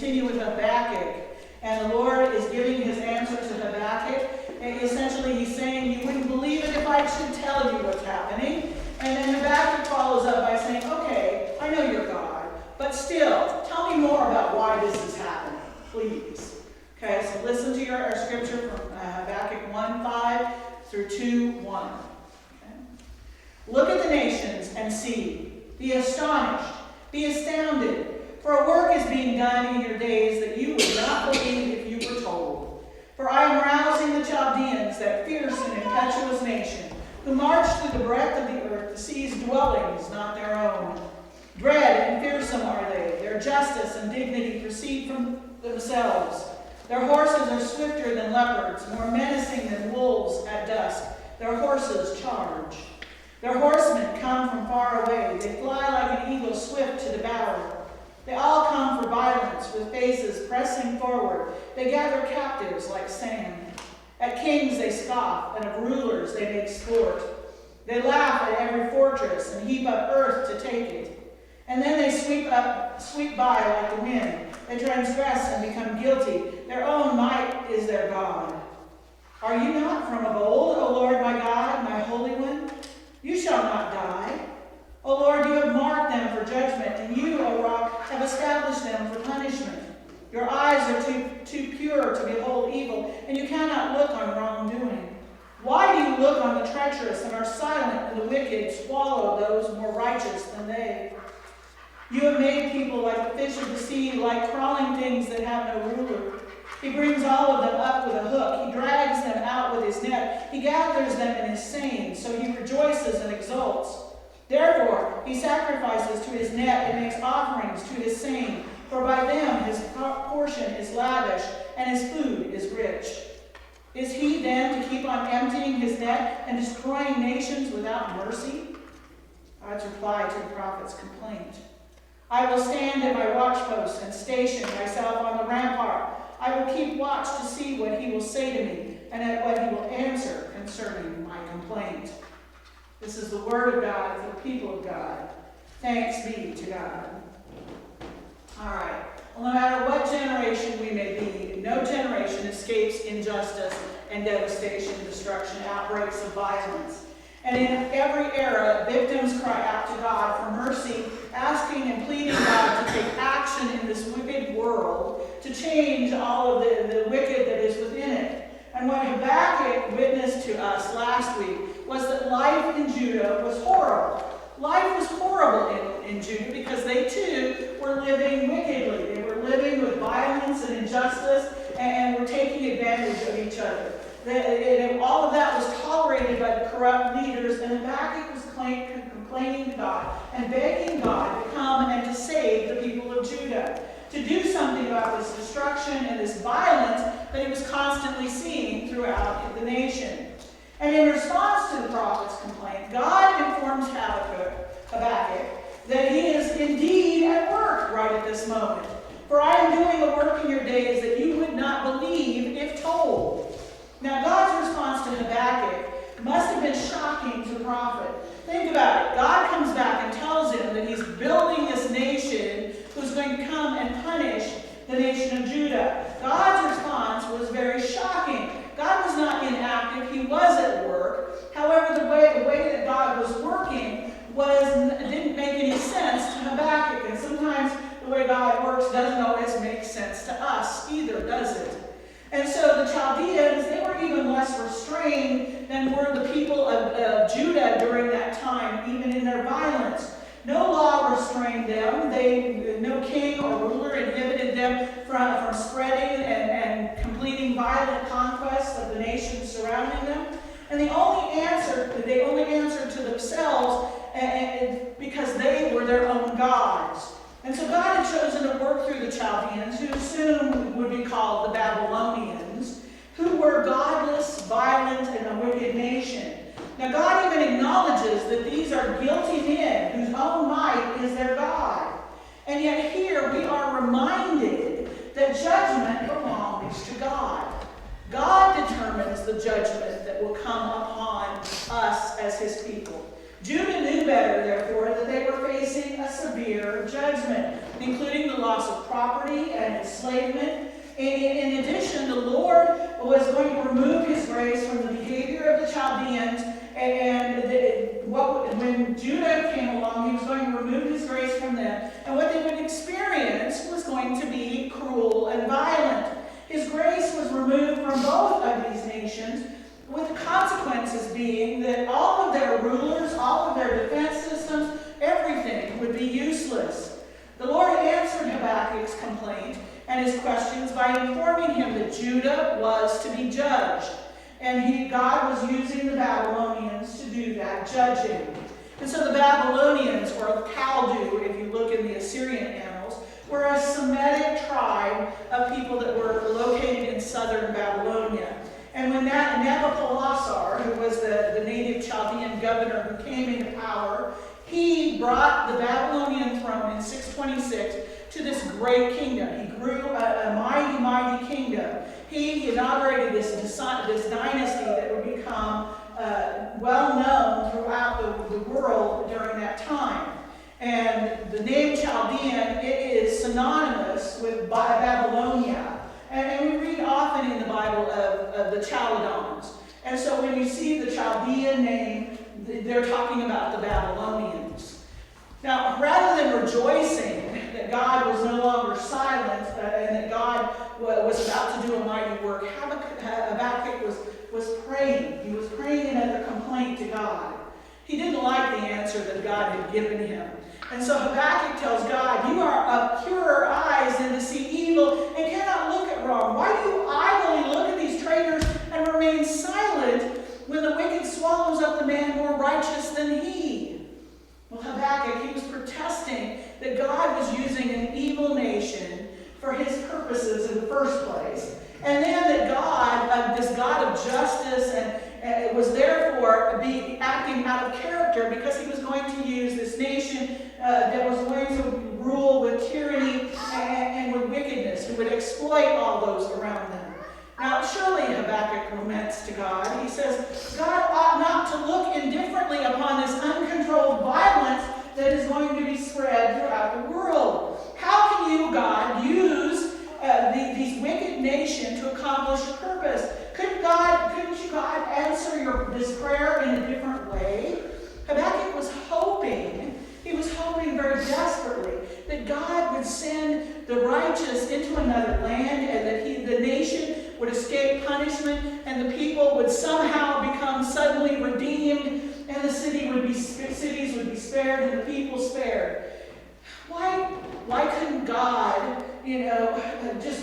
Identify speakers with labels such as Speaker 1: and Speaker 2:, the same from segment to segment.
Speaker 1: Continue with Habakkuk, and the Lord is giving his answer to Habakkuk. And essentially, he's saying, you wouldn't believe it if I should tell you what's happening. And then Habakkuk follows up by saying, okay, I know you're God, but still, tell me more about why this is happening, please. Okay, so listen to our scripture from Habakkuk 1:5 through 2:1. Okay? Look at the nations and see. Be astonished. Be astounded. For a work is being done in your days that you would not believe if you were told. For I am rousing the Chaldeans, that fierce and impetuous nation, who march through the breadth of the earth, the sea's dwellings, not their own. Dread and fearsome are they. Their justice and dignity proceed from themselves. Their horses are swifter than leopards, more menacing than wolves at dusk. Their horses charge. Their horsemen come from far away. They fly like an eagle swift to devour. They all come for violence, with faces pressing forward. They gather captives like sand. At kings they scoff, and of rulers they make sport. They laugh at every fortress and heap up earth to take it. And then they sweep by like the wind. They transgress and become guilty. Their own might is their God. Are you not from of old, O Lord my God, my Holy One? You shall not die. O Lord, you have marked them for judgment, and you, O Rock, have established them for punishment. Your eyes are too pure to behold evil, and you cannot look on wrongdoing. Why do you look on the treacherous and are silent, and the wicked swallow those more righteous than they? You have made people like the fish of the sea, like crawling things that have no ruler. He brings all of them up with a hook. He drags them out with his net. He gathers them in his seine, so he rejoices and exults. Therefore, he sacrifices to his net and makes offerings to his seine, for by them his portion is lavish and his food is rich. Is he then to keep on emptying his net and destroying nations without mercy? God's reply to the prophet's complaint. I will stand at my watchpost and station myself on the rampart. I will keep watch to see what he will say to me and at what he will answer concerning my complaint. This is the word of God for the people of God. Thanks be to God. All right. Well, no matter what generation we may be, no generation escapes injustice and devastation, destruction, outbreaks of violence. And in every era, victims cry out to God for mercy, asking and pleading God to take action in this wicked world to change all of the wicked that is within it. And what Habakkuk witnessed to us last week was that life in Judah was horrible. Life was horrible in Judah because they too were living wickedly. They were living with violence and injustice and were taking advantage of each other. All of that was tolerated by the corrupt leaders, and Habakkuk was complaining to God and begging God to come and to save the people of Judah, to do something about this destruction and this violence that he was constantly seeing throughout the nation. And in response to the prophet's complaint, God informs Habakkuk that he is indeed at work right at this moment. For I am doing a work in your days that you would not believe if told. Now, God's response to Habakkuk must have been shocking to the prophet. Think about it. God comes back and tells him that he's building this nation who's going to come and punish the nation of Judah. God's response was very shocking. God was not inactive. He was at work. However, the way that God was working didn't make any sense to Habakkuk. And sometimes the way God works doesn't always make sense to us either, does it? And so the Chaldeans, they were even less restrained than were the people of Judah during that time, even in their violence. No law restrained them. No king or ruler inhibited them from spreading and completing violent conquests of the nations surrounding them. And they only answered to themselves because they were their own gods. And so God had chosen to work through the Chaldeans, who soon would be called the Babylonians, who were godless, violent, and a wicked nation. Now God even acknowledges that these are guilty men whose own might is their God. And yet here we are reminded that judgment belongs to God. God determines the judgment that will come upon us as his people. Judah knew better, therefore, that they were facing a severe judgment. including the loss of property and enslavement. In addition, the Lord was going to remove his grace from the behavior of the Chaldeans, when Judah came along, he was going to remove his grace from them, and what they would experience was going to be cruel and violent. His grace was removed from both of these nations, with the consequences being that all of their rulers, all of their defense systems, everything would be useless. The Lord answered Habakkuk's complaint and his questions by informing him that Judah was to be judged. And God was using the Babylonians to do that judging. And so the Babylonians, or the Chaldee, if you look in the Assyrian annals, were a Semitic tribe of people that were located in southern Babylonia. And when that Nabopolassar, who was the native Chaldean governor who came into power, he brought the Babylonian throne in 626 to this great kingdom. He grew a mighty, mighty kingdom. He inaugurated this dynasty that would become well known throughout the world during that time. And the name Chaldean, it is synonymous with Babylonia. And we read often in the Bible of the Chaldeans. And so when you see the Chaldean name, they're talking about the Babylonians. Now, rather than rejoicing that God was no longer silent and that God was about to do a mighty work, Habakkuk was praying. He was praying another complaint to God. He didn't like the answer that God had given him. And so Habakkuk tells God, "You are of purer eyes than to see evil and cannot look at wrong. Why do you idly look at these traitors and remain silent when the wicked swallows up the man more righteous than he?" Well, Habakkuk, he was protesting that God was using an evil nation for his purposes in the first place. And then that God, this God of justice, and was therefore acting out of character because he was going to use this nation that was going to rule with tyranny and with wickedness, who would exploit all those around them. Now, surely Habakkuk laments to God. He says, God ought not to look indifferently upon this uncontrolled violence that is going to be spread throughout the world. How can you, God, use these wicked nations to accomplish a purpose? Couldn't you, God, answer this prayer in a different way? Habakkuk was hoping, he was hoping very desperately, that God would send the righteous into another land and that the nation would escape punishment and the people would somehow become suddenly redeemed and the cities would be spared and the people spared. Why couldn't God, just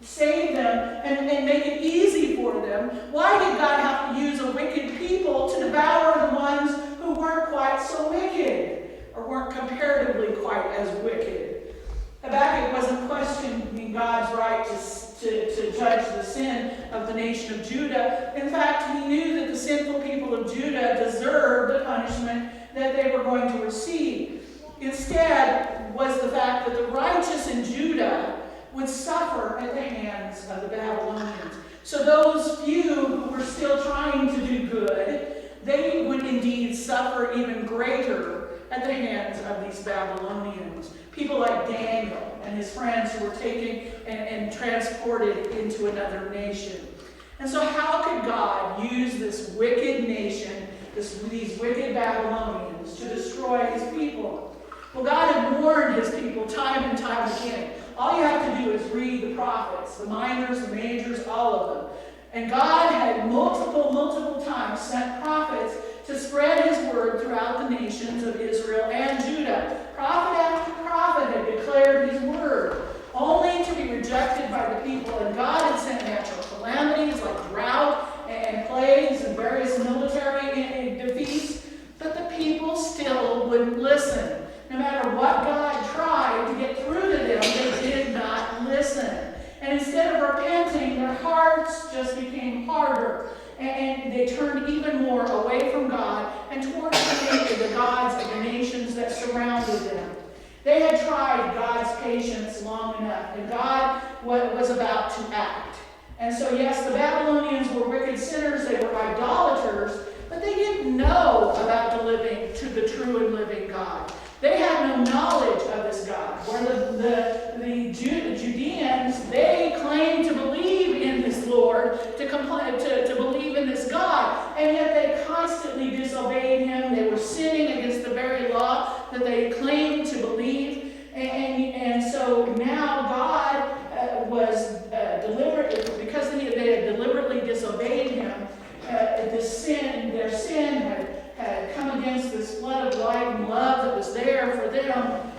Speaker 1: save them and make it easy for them? Why did God have to use a wicked people to devour the ones who weren't quite so wicked, or weren't comparatively quite as wicked? Habakkuk wasn't questioning God's right to judge the sin of the nation of Judah. In fact, he knew that the sinful people of Judah deserved the punishment that they were going to receive. Instead was the fact that the righteous in Judah would suffer at the hands of the Babylonians. So those few who were still trying to do good, they would indeed suffer even greater at the hands of these Babylonians. People like Daniel and his friends who were taken and transported into another nation. And so how could God use this wicked nation, these wicked Babylonians, to destroy his people? Well, God had warned his people time and time again. All you have to do is read the prophets, the minors, the majors, all of them. And God had multiple times sent prophets to spread his word throughout the nations of Israel and Judah. Prophet after prophet had declared his word, only to be rejected by the people. And God had sent natural calamities like drought and plagues and various military defeats, but the people still wouldn't listen. No matter what God tried to get through to them, they did not listen. And instead of repenting, their hearts just became harder. And they turned even more away from God and towards the gods of the nations that surrounded them. They had tried God's patience long enough, and God was about to act. And so, yes, the Babylonians were wicked sinners, they were idolaters, but they didn't know about the true and living God. They had no knowledge of this God. Where the Judeans, they claimed to believe in this Lord, to believe in this God, and yet they constantly disobeyed him. They were sinning against the very law that they claimed to believe. And so now God was deliberate, because they had deliberately disobeyed him, their sin had come against this flood of light and love that was there for them.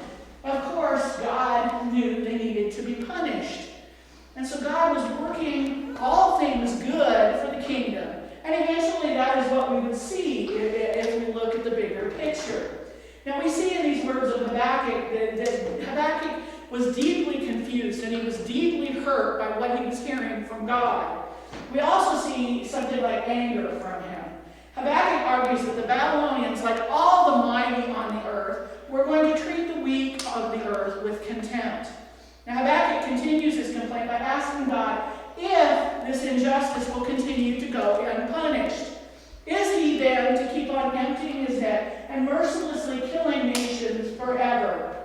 Speaker 1: Of course, God knew they needed to be punished. And so God was working all things good for the kingdom. And eventually that is what we would see if we look at the bigger picture. Now we see in these words of Habakkuk that Habakkuk was deeply confused and he was deeply hurt by what he was hearing from God. We also see something like anger from him. Habakkuk argues that the Babylonians, like all the mighty on the earth, were going to treat the weak of the earth with contempt. Now Habakkuk continues his complaint by asking God if this injustice will continue to go unpunished. Is he then to keep on emptying his head and mercilessly killing nations forever?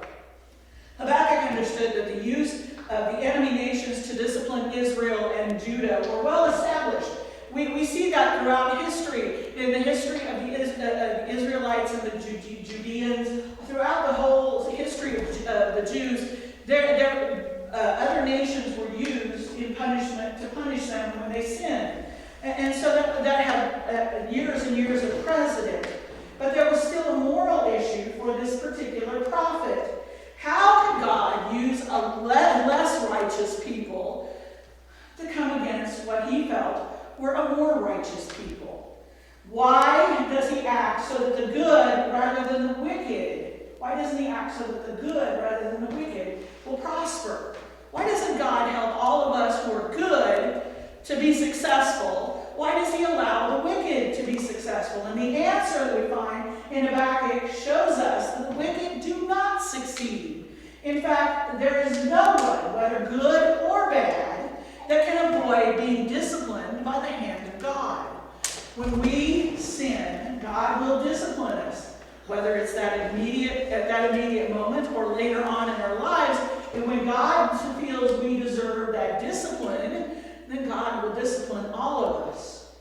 Speaker 1: Habakkuk understood that the use of the enemy nations to discipline Israel and Judah were well established. We see that throughout history, in the history of the Israelites and the Judeans, throughout the whole history of the Jews, other nations were used in punishment to punish them when they sinned. And so that had years and years of precedent. But there was still a moral issue for this particular prophet. How could God use a less righteous people to come against what he felt were a more righteous people? Why does he act so that the good rather than the wicked? Why doesn't he act so that the good rather than the wicked will prosper? Why doesn't God help all of us who are good to be successful? Why does he allow the wicked to be successful? And the answer that we find in Habakkuk shows us that the wicked do not succeed. In fact, there is no one, whether good or bad, that can avoid being disciplined by the hand of God. When we sin, God will discipline us, whether it's at that immediate moment or later on in our lives. And when God feels we deserve that discipline, then God will discipline all of us.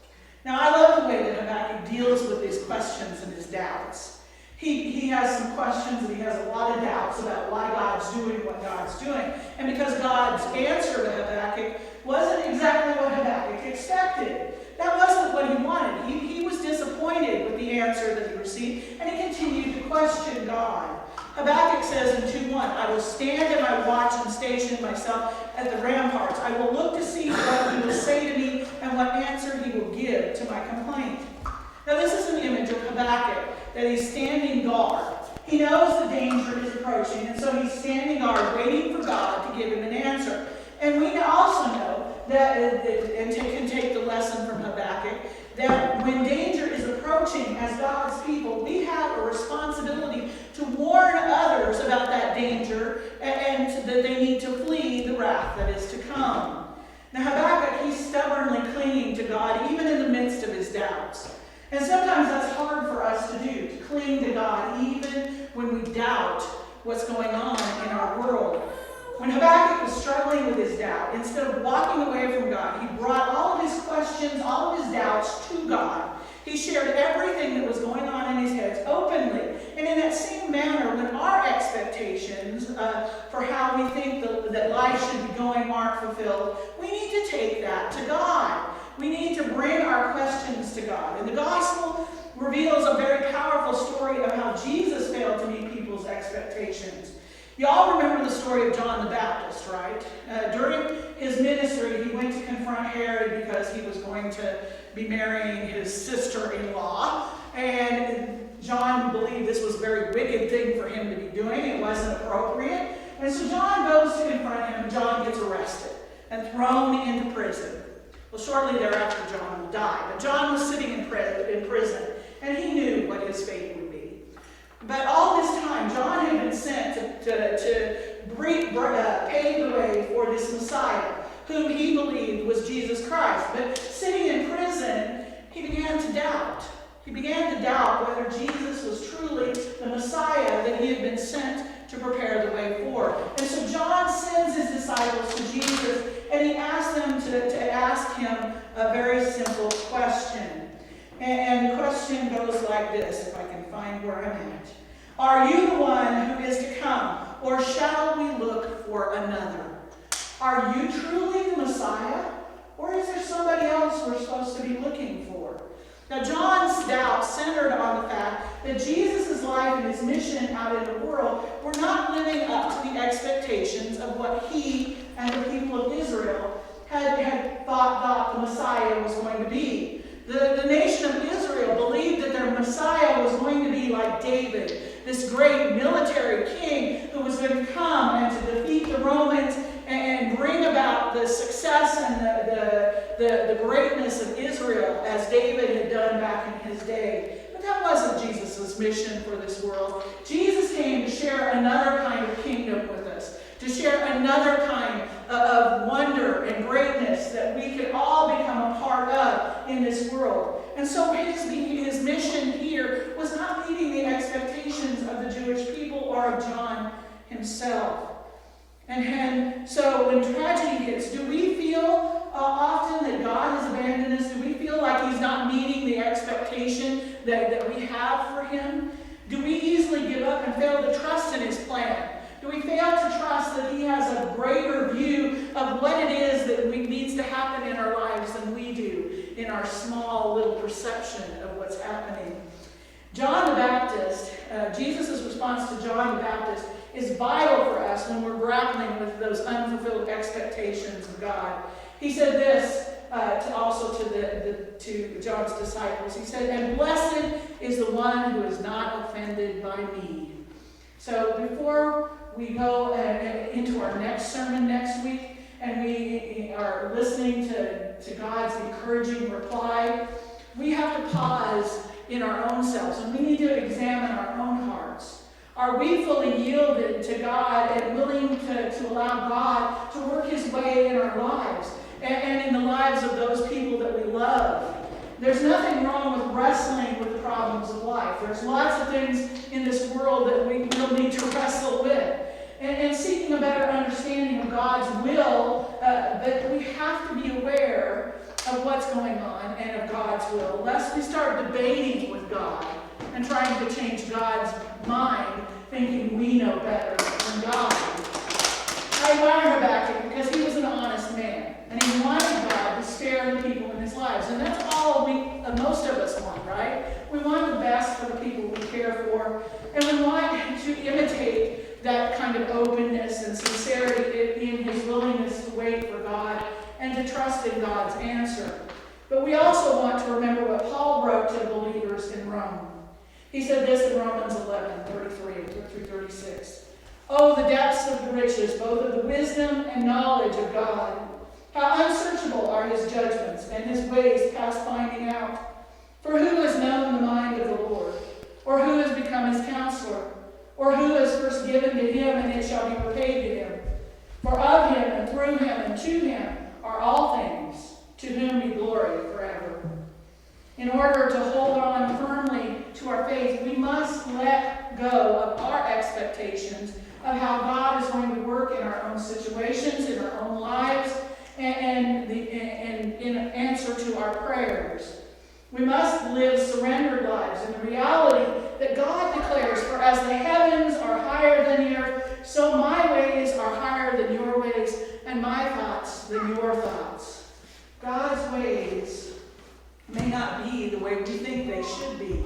Speaker 1: Now, I love the way that Habakkuk deals with his questions and his doubts. He has some questions and he has a lot of doubts about why God's doing what God's doing. And because God's answer to Habakkuk wasn't exactly what Habakkuk expected. That wasn't what he wanted. He was disappointed with the answer that he received, and he continued to question God. Habakkuk says in 2:1, I will stand at my watch and station myself at the ramparts. I will look to see what he will say to me and what answer he will give to my complaint. Now this is an image of Habakkuk, that he's standing guard. He knows the danger is approaching, and so he's standing guard, waiting for God to give him an answer. And we also know that, and can take the lesson from Habakkuk, that when danger is approaching as God's people, we have a responsibility to warn others about that danger and that they need to flee the wrath that is to come. Now Habakkuk, he's stubbornly clinging to God even in the midst of his doubts. And sometimes that's hard for us to do, to cling to God even when we doubt what's going on in our world. When Habakkuk was struggling with his doubt, instead of walking away from God, he brought all of his questions, all of his doubts to God. He shared everything that was going on in his head openly. And in that same manner, when our expectations for how we think that life should be going aren't fulfilled, we need to take that to God. We need to bring our questions to God. And the gospel reveals a very powerful story of how Jesus failed to meet people's expectations. You all remember the story of John the Baptist, right? During his ministry, he went to confront Herod because he was going to be marrying his sister-in-law. And John believed this was a very wicked thing for him to be doing. It wasn't appropriate. And so John goes to confront him, and John gets arrested and thrown into prison. Well, shortly thereafter, John will die. But John was sitting in prison, and he knew what his fate would be. But all this time, John had been sent to pave the way for this Messiah, whom he believed was Jesus Christ. But sitting in prison, he began to doubt. He began to doubt whether Jesus was truly the Messiah that he had been sent to prepare the way forward. And so John sends his disciples to Jesus, and he asks them to ask him a very simple question. And the question goes like this, if I can find where I'm at. Are you the one who is to come, or shall we look for another? Are you truly the Messiah, or is there somebody else we're supposed to be looking for? Now, John's doubt centered on the fact that Jesus' life and his mission out in the world were not living up to the expectations of what he and the people of Israel had thought the Messiah was going to be. The nation of Israel believed that their Messiah was going to be like David, this great military king who was going to come and to defeat the Romans and bring about the success and the greatness of Israel as David had done back in his day. But that wasn't Jesus' mission for this world. Jesus came to share another kind of kingdom with us, to share another kind of wonder and greatness that we could all become a part of in this world. And so his mission here was not meeting the expectations of the Jewish people or of John himself. And so when tragedy hits, do we feel often that God has abandoned us? Do we feel like he's not meeting the expectation that we have for him? Do we easily give up and fail to trust in his plan? Do we fail to trust that he has a greater view of what it is that needs to happen in our lives than we do in our small little perception of what's happening? John the Baptist, Jesus' response to John the Baptist is vital for us when we're grappling with those unfulfilled expectations of God. He said this to John's disciples. He said, "And blessed is the one who is not offended by me." So before we go into our next sermon next week, and we are listening to God's encouraging reply, we have to pause in our own selves, and we need to examine our own hearts. Are we fully yielded to God and willing to allow God to work his way in our lives and in the lives of those people that we love? There's nothing wrong with wrestling with the problems of life. There's lots of things in this world that we will need to wrestle with. And seeking a better understanding of God's will, but we have to be aware of what's going on and of God's will, lest we start debating with God and trying to change God's mind, thinking we know better than God. I admire Habakkuk because he was an honest man, and he wanted God to spare the people in his lives. And that's all most of us want, right? We want the best for the people we care for, and we want to imitate that kind of openness and sincerity in his willingness to wait for God and to trust in God's answer. But we also want to remember what Paul wrote to the believers in Rome. He said this in Romans 11:33-36. "Oh, the depths of the riches, both of the wisdom and knowledge of God. How unsearchable are his judgments, and his ways past finding out. For who has known the mind of the Lord? Or who has become his counselor? Or who has first given to him, and it shall be repaid to him? For of him, and through him, and to him are all things, to whom be glory forever." In order to hold on firmly to our faith, we must let go of our expectations of how God is going to work in our own situations, in our own lives, and in answer to our prayers. We must live surrendered lives in the reality that God declares, "For as the heavens are higher than the earth, so my ways are higher than your ways, and my thoughts than your thoughts." God's ways may not be the way we think they should be.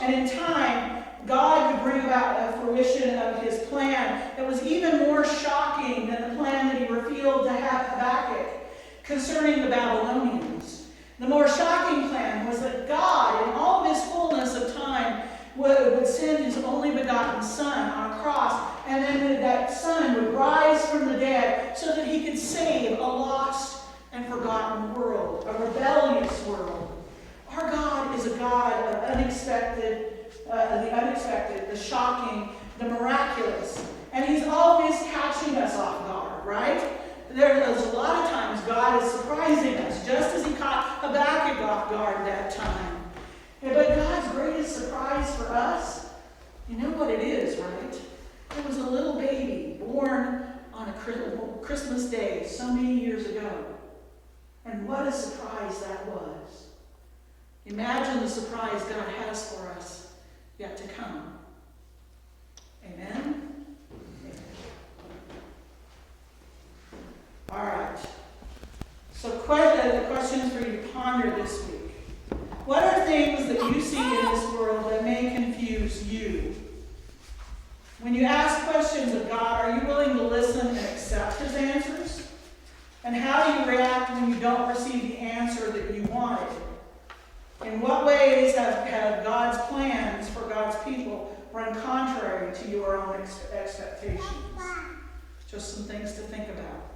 Speaker 1: And in time, God could bring about a fruition of his plan that was even more shocking than the plan that he revealed to Habakkuk concerning the Babylonians. The more shocking plan was that God, in all of his fullness of time, would send his only begotten Son on a cross, and then that Son would rise from the dead so that he could save a lost and forgotten world, a rebellious world. Our God is a God of the unexpected, the shocking, the miraculous. And he's always catching us off guard, right? There's a lot of times God is surprising us, just as he caught Habakkuk off guard that time. But God's greatest surprise for us, you know what it is, right? There was a little baby born on a Christmas day so many years ago. And what a surprise that was. Imagine the surprise God has for us yet to come. Amen? All right. So the questions for you to ponder this week. What are things that you see in this world that may confuse you? When you ask questions of God, are you willing to listen and accept his answers? And how do you react when you don't receive the answer that you wanted? In what ways have God's plans for God's people run contrary to your own expectations? Just some things to think about.